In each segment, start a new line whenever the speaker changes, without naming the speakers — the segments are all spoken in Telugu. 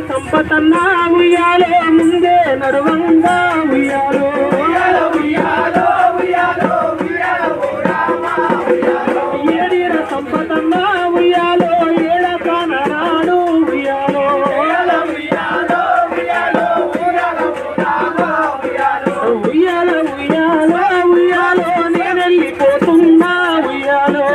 సంపతన్నా ఉయ్యాలో ముందే నడువంగా ఉయ్యాలో ఏడిర సంపతన్నా ఉయ్యాలో ఏడ కానరాడు ఉయ్యాలో ఉయ్యాలో ఉయ్యాలో ఉయ్యాలో నేనెళ్ళిపోతున్నా ఉయ్యాలో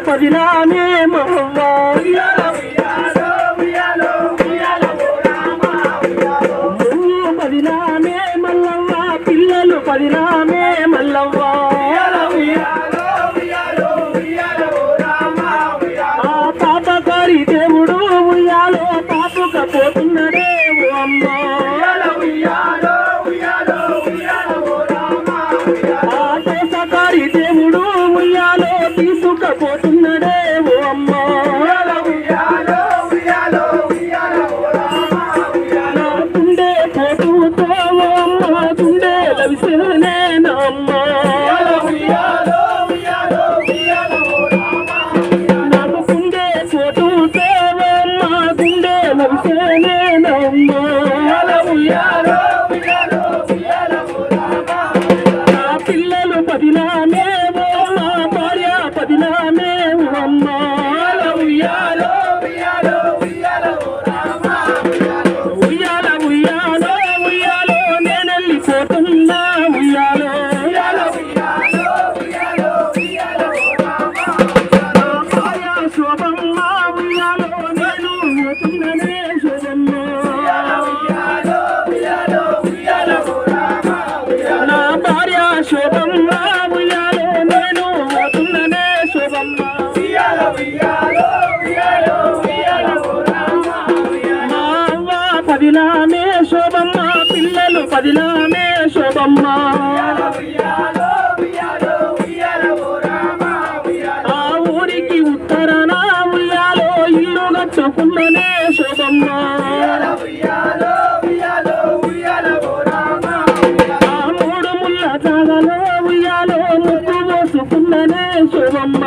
పదిలానే మవ్వా పదిలానే మల్లవ్వ పిల్లలు పదిలానే మల్లవ్వ ఆ పాపకారి దేవుడు ఉయ్యాలో పాపకపోతున్నడే ఓ అమ్మ ఆ తోసకారి దేవుడు ఉయ్యాలో తీసుకపోతున్నడే ఓ అమ్మ నా గుండె పోటుతో ఓ అమ్మ గుండె లవిసేనే నా అమ్మ నాకు గుండె పోటుతో ఓ అమ్మ గుండె లవిసేనే నా అమ్మ నా పిల్లలు పదిలానే పదిలానే అమ్మ ఉయ్యాలో ఉయ్యాలో ఉయ్యాలో నేనెళ్ళిపోతున్నా ఉయ్యాలో శోభమ్మ ఉయ్యాలో నేను పోతున్ననే శోభమ్మ నా భార్య శోభమ్మ ఉయ్యాలో నేను పోతున్ననే శోభమ్మ మా అవ్వ పదిలానే శోభమ్మ పిల్లలు పదిలానే శోభమ్మ ఆ ఊరికి ఉత్తరాన ఉయ్యాలో ఇల్లు కట్టుకున్ననే శోభమ్మ ఆ మూడు ముళ్ళ జాగలో ఉయ్యాలో ముక్కు పోసుకున్ననే శోభమ్మ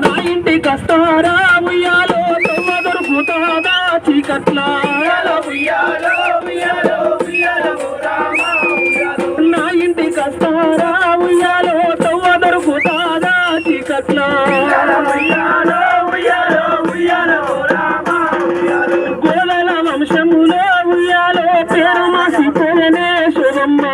నా ఇంటి కస్తారా ఉయ్యాలో తొమ్మ దొరుకుతాదా చీకట్ల నా ఇంటి కస్తారా ఉయ్యాలో తొమ్మ దొరుకుతాదా చీకట్ల గోలల వంశములో ఉయ్యాలో పేరు మాసిపోయనే శోభమ్మ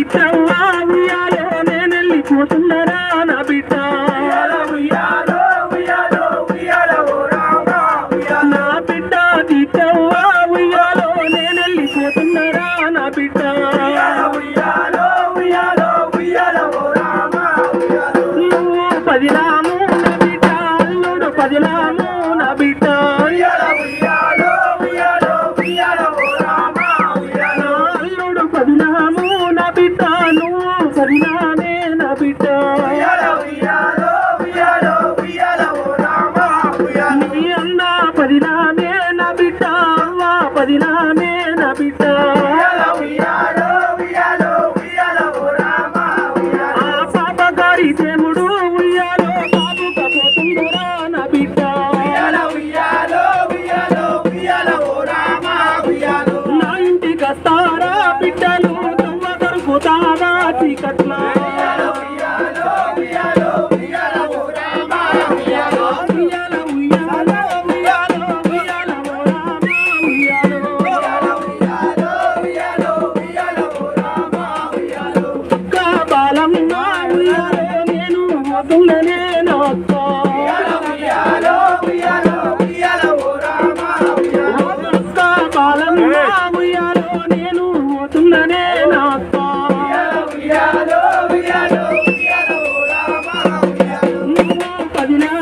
తీర్చవ్వా ఉయ్యాలో నేనెళ్ళిపోతున్నారా నా బిడ్డ
ఉయ్యాలో ఉయ్యాలో ఉయ్యాలో రామ ఉయ్యాలో
నా బిడ్డ తీర్చవ్వా ఉయ్యాలో నేనెళ్ళిపోతున్నారా నా బిడ్డ
ఉయ్యాలో ఉయ్యాలో ఉయ్యాలో రామ ఉయ్యాలో
నువ్వు పదిలాము నా బిడ్డ అల్లుడు పదిలాము నా బిడ్డ
ఉయ్యాలో ఉయ్యాలో ఉయ్యాలో రామ ఉయ్యాలో
అల్లుడు పదిలాము నా బిడ్డ నువ్వు పదిలామే నా బిడ్డ